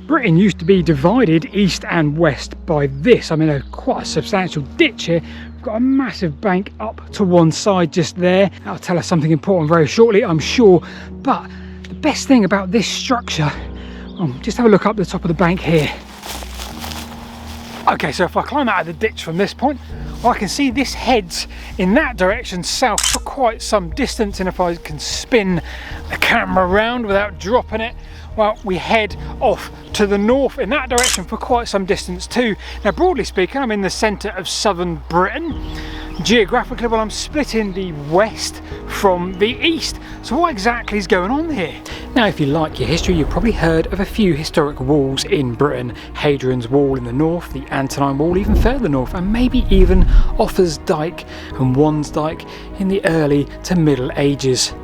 Britain used to be divided east and west by this. I mean, quite a substantial ditch here. We've got a massive bank up to one side just there. That'll tell us something important very shortly, I'm sure. But the best thing about this structure, just have a look up the top of the bank here. Okay, so if I climb out of the ditch from this point, I can see this heads in that direction south for quite some distance, and if I can spin the camera around without dropping it, well, we head off to the north in that direction for quite some distance too. Now, broadly speaking, I'm in the centre of southern Britain. Geographically, well, I'm splitting the west from the east. So what exactly is going on here? Now, if you like your history, you've probably heard of a few historic walls in Britain. Hadrian's Wall in the north, the Antonine Wall even further north, and maybe even Offa's Dyke and Wands Dyke in the early to Middle Ages.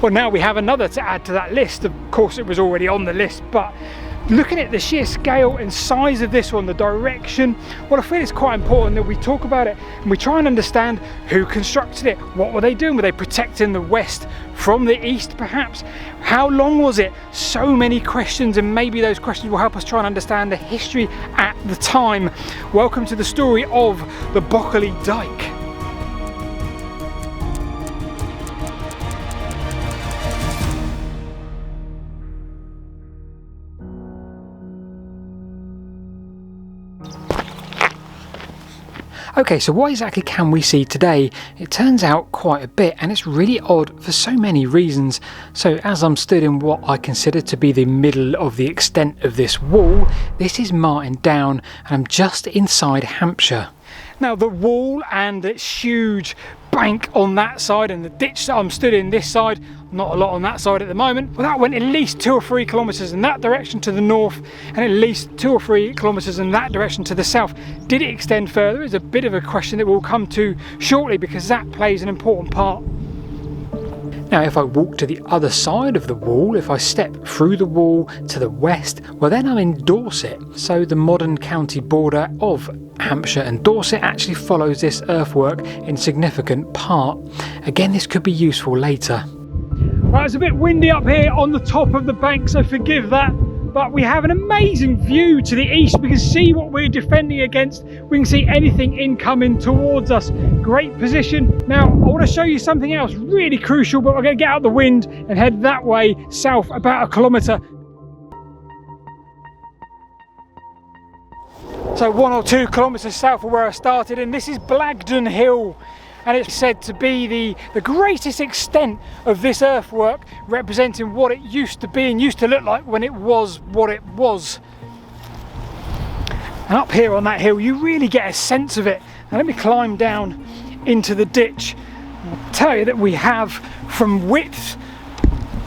Well, now we have another to add to that list. Of course, it was already on the list, but looking at the sheer scale and size of this one, the direction, well, I feel it's quite important that we talk about it and we try and understand who constructed it. What were they doing? Were they protecting the west from the east, perhaps? How long was it? So many questions, and maybe those questions will help us try and understand the history at the time. Welcome to the story of the Bokerley Dyke. Okay, so what exactly can we see today? It turns out quite a bit, and it's really odd for so many reasons. So as I'm stood in what I consider to be the middle of the extent of this wall, this is Martin Down, and I'm just inside Hampshire. Now, the wall and its huge bank on that side and the ditch that I'm stood in this side, not a lot on that side at the moment, well, that went at least 2 or 3 kilometres in that direction to the north and at least 2 or 3 kilometres in that direction to the south. Did it extend further is a bit of a question that we'll come to shortly, because that plays an important part. Now, if I walk to the other side of the wall, if I step through the wall to the west, well, then I'm in Dorset. So the modern county border of Hampshire and Dorset actually follows this earthwork in significant part. Again, this could be useful later. Well, it's a bit windy up here on the top of the bank, so forgive that. But we have an amazing view to the east. We can see what we're defending against. We can see anything incoming towards us. Great position. Now, I want to show you something else really crucial, but we're going to get out the wind and head that way south about 1 kilometre. So 1 or 2 kilometres south of where I started, and this is Blagdon Hill. And it's said to be the greatest extent of this earthwork, representing what it used to be and used to look like when it was what it was. And up here on that hill, you really get a sense of it. Now let me climb down into the ditch. I'll tell you that we have from width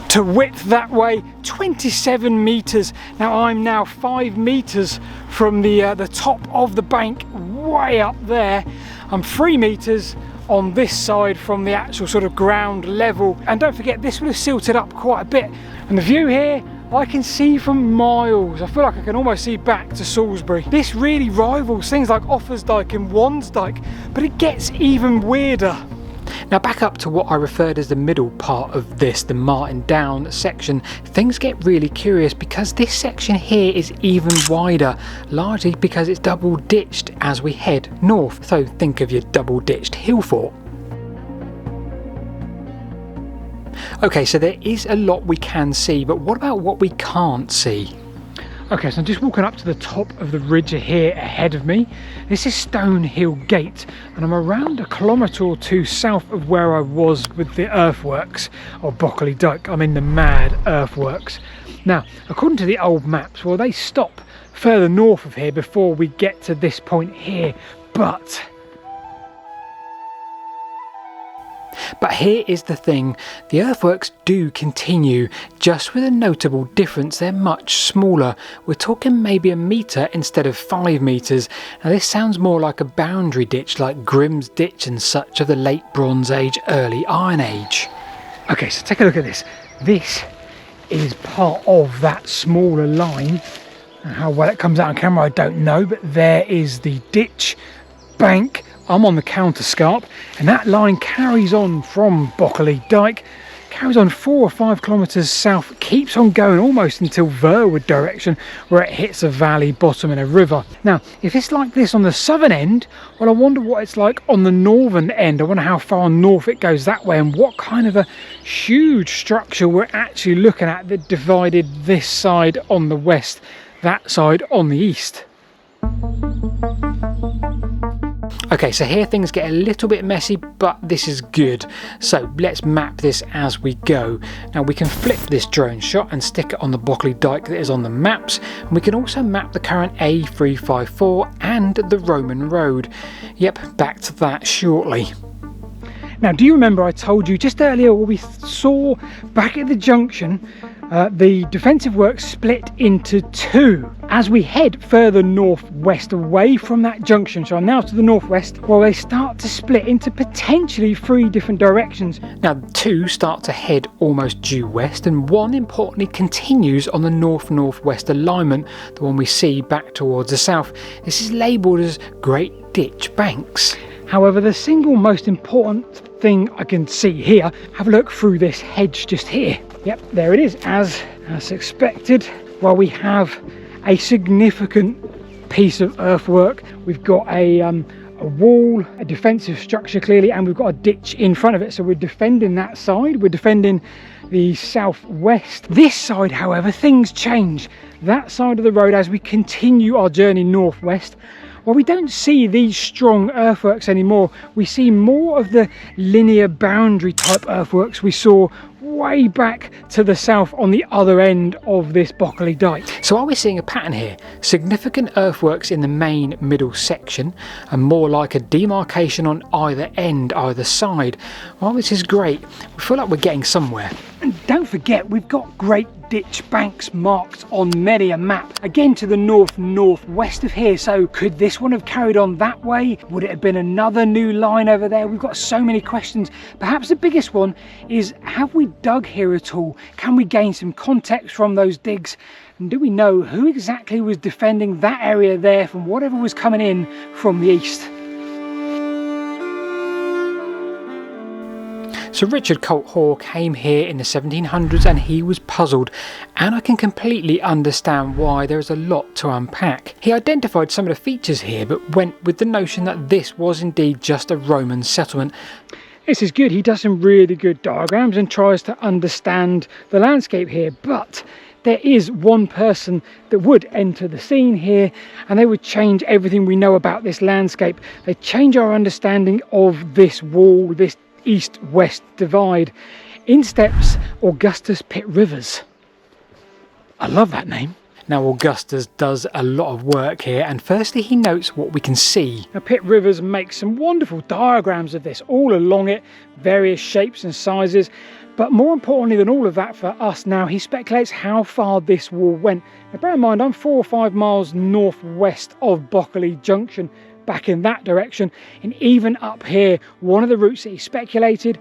to width that way 27 metres. Now I'm now 5 metres from the top of the bank, way up there. I'm 3 metres on this side from the actual sort of ground level, and don't forget this would have silted up quite a bit, and the view here I can see from miles. I feel like I can almost see back to Salisbury. This really rivals things like Offa's Dyke and Wands Dyke, but it gets even weirder. Now, back up to what I referred as the middle part of this, the Martin Down section, things get really curious because this section here is even wider, largely because it's double ditched as we head north. So think of your double ditched hill fort. Okay, so there is a lot we can see, but what about what we can't see? Okay, so I'm just walking up to the top of the ridge here ahead of me. This is Stone Hill Gate, and I'm around 1 kilometre or 2 south of where I was with the earthworks of Bokerley Dyke. I'm in the mad earthworks. Now, according to the old maps, well, they stop further north of here before we get to this point here, but here is the thing, the earthworks do continue, just with a notable difference. They're much smaller. We're talking maybe 1 metre instead of 5 metres. Now this sounds more like a boundary ditch, like Grimm's Ditch and such of the late Bronze Age, early Iron Age. Okay, so take a look at this. This is part of that smaller line. And how well it comes out on camera I don't know, but there is the ditch bank. I'm on the counterscarp, and that line carries on from Bokerley Dyke, carries on 4 or 5 kilometres south keeps on going almost until Verwood direction, where it hits a valley bottom and a river. Now, if it's like this on the southern end, well, I wonder what it's like on the northern end. I wonder how far north it goes that way, and what kind of a huge structure we're actually looking at that divided this side on the west, that side on the east. Okay, so here things get a little bit messy, but this is good. So let's map this as we go. Now we can flip this drone shot and stick it on the Bokerley dike that is on the maps, and we can also map the current A354 and the Roman road. Yep, back to that shortly. Now, do you remember I told you just earlier what we saw back at the junction? The defensive works split into two as we head further northwest away from that junction. So I'm now to the northwest. Well, they start to split into potentially three different directions. Now, two start to head almost due west, and one importantly continues on the north-northwest alignment, the one we see back towards the south. This is labelled as Great Ditch Banks. However, the single most important thing I can see here, have a look through this hedge just here. Yep, there it is, as expected. Well, we have a significant piece of earthwork. We've got a wall, a defensive structure clearly, and we've got a ditch in front of it. So we're defending that side, we're defending the southwest. This side, however, things change. That side of the road, as we continue our journey northwest, well, we don't see these strong earthworks anymore. We see more of the linear boundary type earthworks we saw way back to the south on the other end of this Bokerley dike. So are we seeing a pattern here? Significant earthworks in the main middle section, and more like a demarcation on either end, either side. Well, this is great. We feel like we're getting somewhere. And don't forget, we've got Great Ditch Banks marked on many a map, again to the northwest of here. So could this one have carried on that way? Would it have been another new line over there? We've got so many questions. Perhaps the biggest one is, have we dug here at all? Can we gain some context from those digs? And do we know who exactly was defending that area there from whatever was coming in from the east? So Richard Colt Hoare came here in the 1700s, and he was puzzled, and I can completely understand why. There is a lot to unpack. He identified some of the features here, but went with the notion that this was indeed just a Roman settlement. This is good. He does some really good diagrams and tries to understand the landscape here, but there is one person that would enter the scene here, and they would change everything we know about this landscape. They change our understanding of this wall, this east-west divide. In steps Augustus Pitt Rivers. I love that name. Now, Augustus does a lot of work here, and firstly he notes what we can see. Now, Pitt Rivers makes some wonderful diagrams of this all along it, various shapes and sizes, but more importantly than all of that for us now, he speculates how far this wall went. Now, bear in mind, I'm 4 or 5 miles northwest of Bokerley Junction, back in that direction, and even up here, one of the routes that he speculated,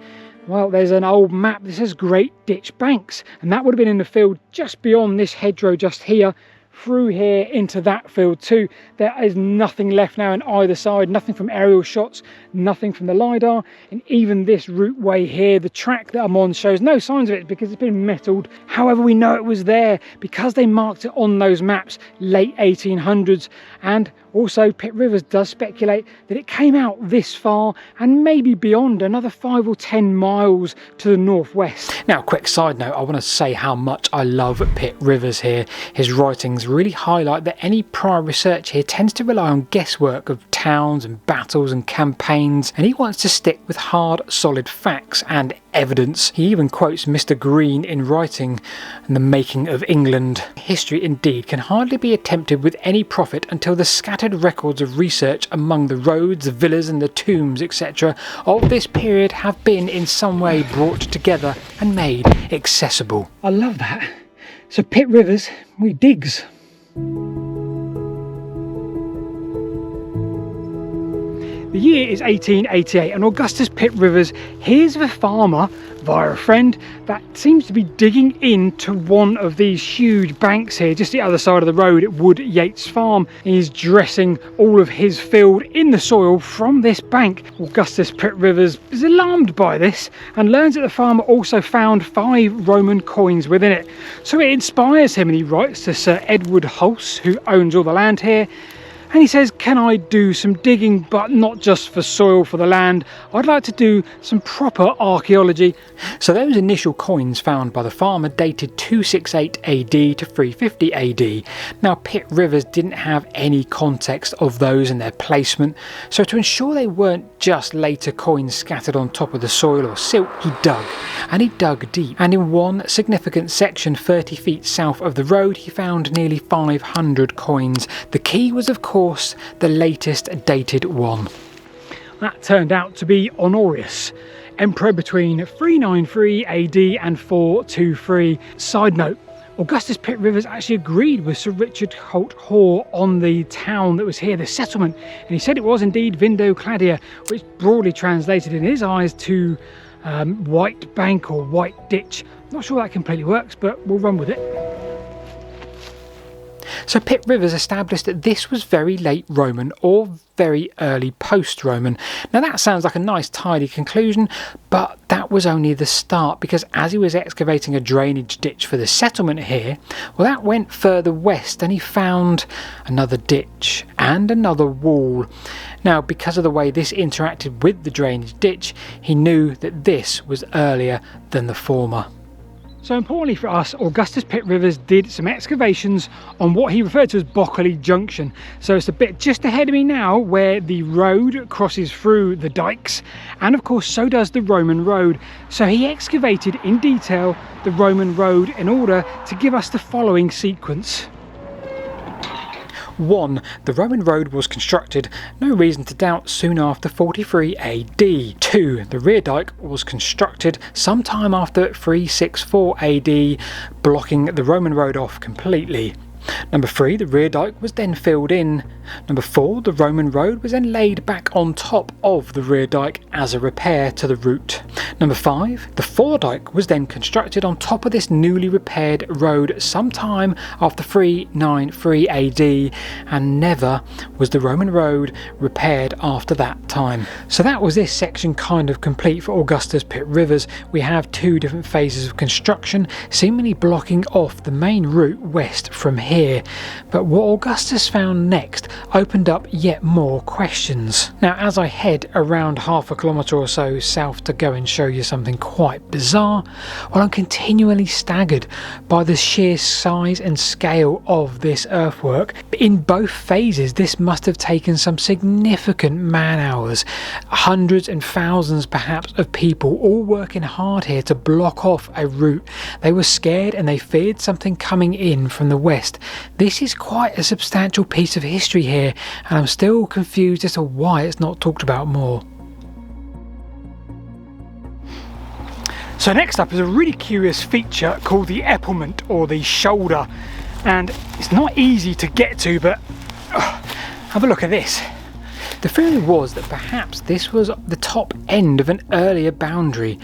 well, there's an old map that says Great Ditch Banks, and that would have been in the field just beyond this hedgerow just here, through here into that field too. There is nothing left now on either side, nothing from aerial shots, nothing from the LiDAR, and even this routeway here, the track that I'm on shows no signs of it because it's been metalled. However, we know it was there because they marked it on those maps, late 1800s, and also Pitt Rivers does speculate that it came out this far and maybe beyond, another 5 or 10 miles to the northwest. Now, quick side note, I want to say how much I love Pitt Rivers here. His writings really highlight that any prior research here tends to rely on guesswork of towns and battles and campaigns, and he wants to stick with hard, solid facts and evidence. He even quotes Mr. Green in writing and the making of England. History indeed can hardly be attempted with any profit until the scattered records of research among the roads, the villas and the tombs, etc. of this period have been in some way brought together and made accessible. I love that. So Pitt Rivers, we digs. The year is 1888, and Augustus Pitt Rivers, here's the farmer via a friend that seems to be digging into one of these huge banks here, just the other side of the road at Wood Yates Farm. He's dressing all of his field in the soil from this bank. Augustus Pitt Rivers is alarmed by this and learns that the farmer also found 5 Roman coins within it. So it inspires him, and he writes to Sir Edward Hulse, who owns all the land here, and he says, can I do some digging, but not just for soil for the land? I'd like to do some proper archaeology. So those initial coins found by the farmer dated 268 AD to 350 AD. Now Pitt Rivers didn't have any context of those and their placement, so to ensure they weren't just later coins scattered on top of the soil or silt, he dug. And he dug deep. And in one significant section 30 feet south of the road, he found nearly 500 coins. The key was, of course, the latest dated one. That turned out to be Honorius, emperor between 393 AD and 423. Side note, Augustus Pitt Rivers actually agreed with Sir Richard Holt Hoare on the town that was here, the settlement, and he said it was indeed Vindocladia, which broadly translated in his eyes to white bank or white ditch. Not sure that completely works, but we'll run with it. So Pitt Rivers established that this was very late Roman or very early post-Roman. Now that sounds like a nice tidy conclusion, but that was only the start, because as he was excavating a drainage ditch for the settlement here, well, that went further west and he found another ditch and another wall. Now because of the way this interacted with the drainage ditch, he knew that this was earlier than the former. So importantly for us, Augustus Pitt Rivers did some excavations on what he referred to as Bokerley Junction. So it's a bit just ahead of me now where the road crosses through the dikes, and of course so does the Roman road. So he excavated in detail the Roman road in order to give us the following sequence. 1. The Roman road was constructed, no reason to doubt, soon after 43 AD. 2. The rear dike was constructed sometime after 364 AD, blocking the Roman road off completely. Number 3. The rear dike was then filled in. Number 4. The Roman road was then laid back on top of the rear dike as a repair to the route. Number 5. The foredike was then constructed on top of this newly repaired road sometime after 393 AD, and never was the Roman road repaired after that time. So that was this section kind of complete for Augustus Pitt Rivers. We have 2 different phases of construction, seemingly blocking off the main route west from here. But what Augustus found next opened up yet more questions. Now as I head around half a kilometre or so south to go and show you something quite bizarre, well, I'm continually staggered by the sheer size and scale of this earthwork. In both phases this must have taken some significant man hours, hundreds and thousands perhaps of people all working hard here to block off a route. They were scared and they feared something coming in from the west. This is quite a substantial piece of history here, and I'm still confused as to why it's not talked about more. So next up is a really curious feature called the epaulement, or the shoulder, and it's not easy to get to, but have a look at this. The theory was that perhaps this was the top end of an earlier boundary.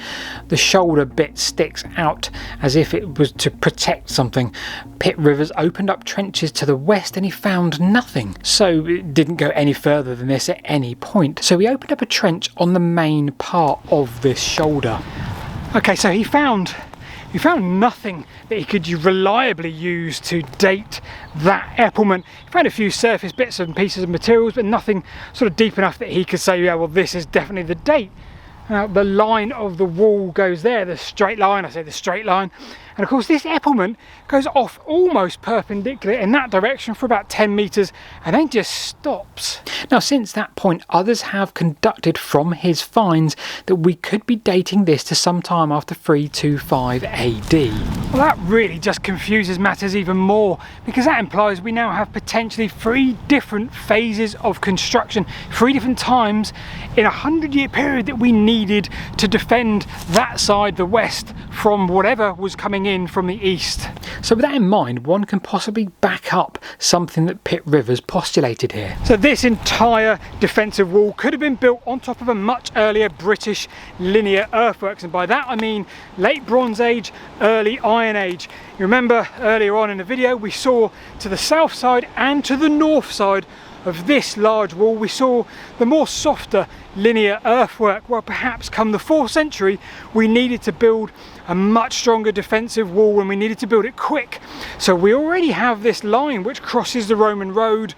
The shoulder bit sticks out as if it was to protect something. Pitt Rivers opened up trenches to the west and he found nothing, so it didn't go any further than this at any point. So he opened up a trench on the main part of this shoulder. Okay, so he found nothing that he could reliably use to date that epaulement. He found a few surface bits and pieces of materials, but nothing sort of deep enough that he could say, yeah, well, this is definitely the date. Now, the line of the wall goes there, the straight line, I say the straight line. And of course, this epaulement goes off almost perpendicular in that direction for about 10 metres and then just stops. Now, since that point, others have conducted from his finds that we could be dating this to sometime after 325 AD. Well, that really just confuses matters even more, because that implies we now have potentially 3 different phases of construction, 3 different times in a 100-year period that we needed to defend that side, the west, from whatever was coming in from the east. So with that in mind, one can possibly back up something that Pitt Rivers postulated here. So this entire defensive wall could have been built on top of a much earlier British linear earthworks, and by that I mean late Bronze Age, early Iron Age. You remember earlier on in the video we saw to the south side and to the north side of this large wall we saw the more softer linear earthwork. Well, perhaps come the 4th century we needed to build a much stronger defensive wall and we needed to build it quick. So we already have this line which crosses the Roman road.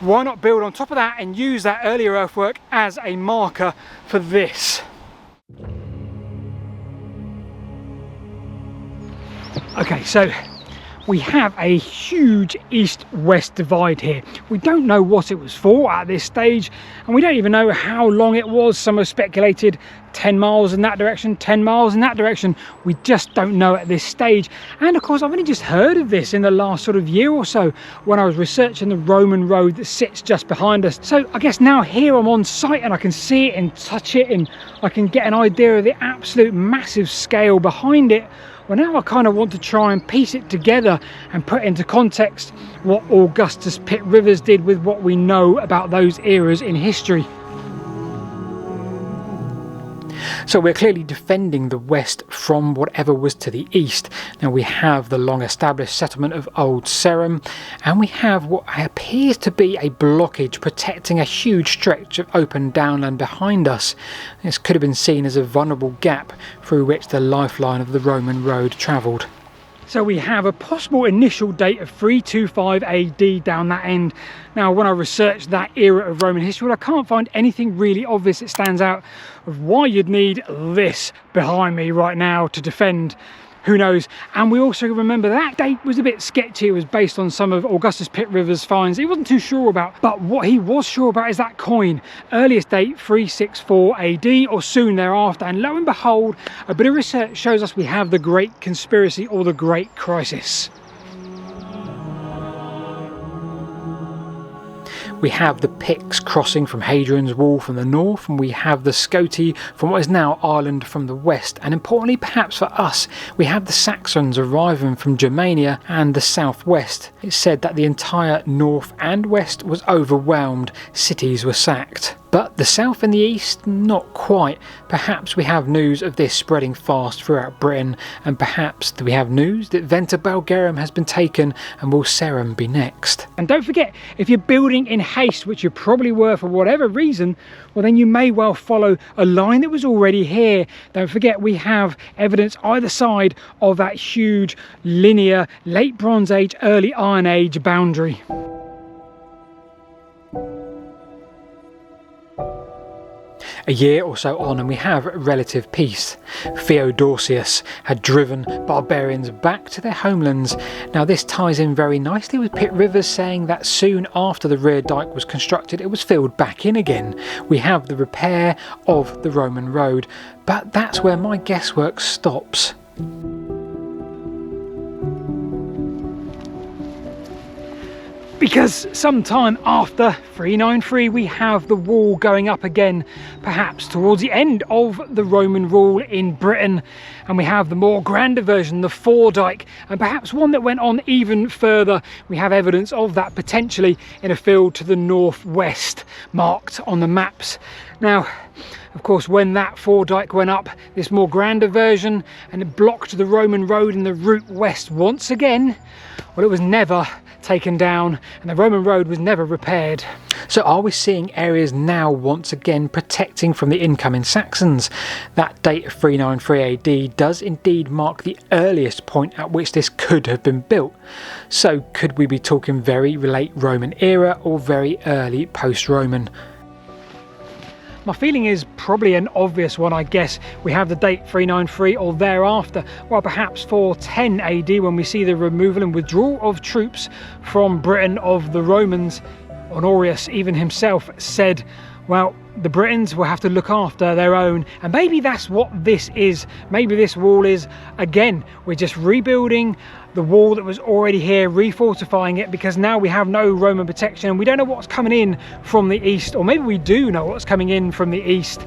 Why not build on top of that and use that earlier earthwork as a marker for this? Okay, so we have a huge east-west divide here. We don't know what it was for at this stage, and we don't even know how long it was. Some have speculated 10 miles in that direction, 10 miles in that direction. We just don't know at this stage. And of course, I've only just heard of this in the last sort of year or so when I was researching the Roman road that sits just behind us. So I guess now here I'm on site and I can see it and touch it, and I can get an idea of the absolute massive scale behind it. Well, now I kind of want to try and piece it together and put into context what Augustus Pitt Rivers did with what we know about those eras in history. So we're clearly defending the west from whatever was to the east. Now we have the long established settlement of Old Sarum, and we have what appears to be a blockage protecting a huge stretch of open downland behind us. This could have been seen as a vulnerable gap through which the lifeline of the Roman road travelled. So we have a possible initial date of 325 AD down that end. Now when I researched that era of Roman history, well, I can't find anything really obvious that stands out of why you'd need this behind me right now to defend. Who knows? And we also remember that date was a bit sketchy. It was based on some of Augustus Pitt Rivers' finds he wasn't too sure about, but what he was sure about is that coin. Earliest date 364 AD or soon thereafter, and lo and behold, a bit of research shows us we have the Great Conspiracy or the Great Crisis. We have the Picts crossing from Hadrian's Wall from the north, and we have the Scoti from what is now Ireland from the west, and importantly perhaps for us, we have the Saxons arriving from Germania and the southwest. It's said that the entire north and west was overwhelmed, cities were sacked. But the south and the east, not quite. Perhaps we have news of this spreading fast throughout Britain, and perhaps we have news that Venta Bulgarum has been taken and will Sarum be next. And don't forget, if you're building in haste, which you probably were for whatever reason, well then you may well follow a line that was already here. Don't forget we have evidence either side of that huge linear late Bronze Age, early Iron Age boundary. A year or so on and we have relative peace. Theodosius had driven barbarians back to their homelands. Now this ties in very nicely with Pitt Rivers saying that soon after the rear dike was constructed it was filled back in again. We have the repair of the Roman road, but that's where my guesswork stops. Because sometime after 393 we have the wall going up again, perhaps towards the end of the Roman rule in Britain, and we have the more grander version, the foredike, and perhaps one that went on even further. We have evidence of that potentially in a field to the northwest marked on the maps. Now of course when that foredike went up, this more grander version, and it blocked the Roman road and the route west once again, well it was never taken down and the Roman road was never repaired. So are we seeing areas now once again protecting from the incoming Saxons? That date of 393 AD does indeed mark the earliest point at which this could have been built. So could we be talking very late Roman era or very early post-Roman? My feeling is probably an obvious one, I guess. We have the date 393 or thereafter. Well, perhaps 410 AD when we see the removal and withdrawal of troops from Britain of the Romans. Honorius even himself said, well, the Britons will have to look after their own, and maybe that's what this is. Maybe this wall is, again, we're just rebuilding the wall that was already here, refortifying it, because now we have no Roman protection and we don't know what's coming in from the east, or maybe we do know what's coming in from the east.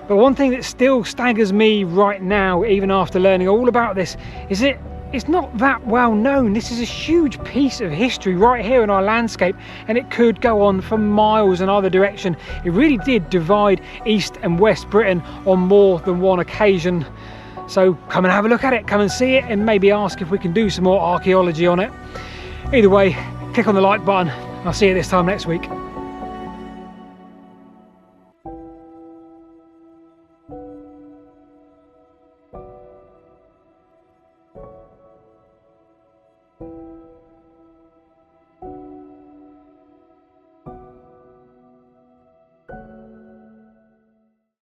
But one thing that still staggers me right now, even after learning all about this, is it it's not that well known. This is a huge piece of history right here in our landscape, and it could go on for miles in either direction. It really did divide East and West Britain on more than one occasion. So come and have a look at it, come and see it, and maybe ask if we can do some more archaeology on it. Either way, click on the like button. I'll see you this time next week.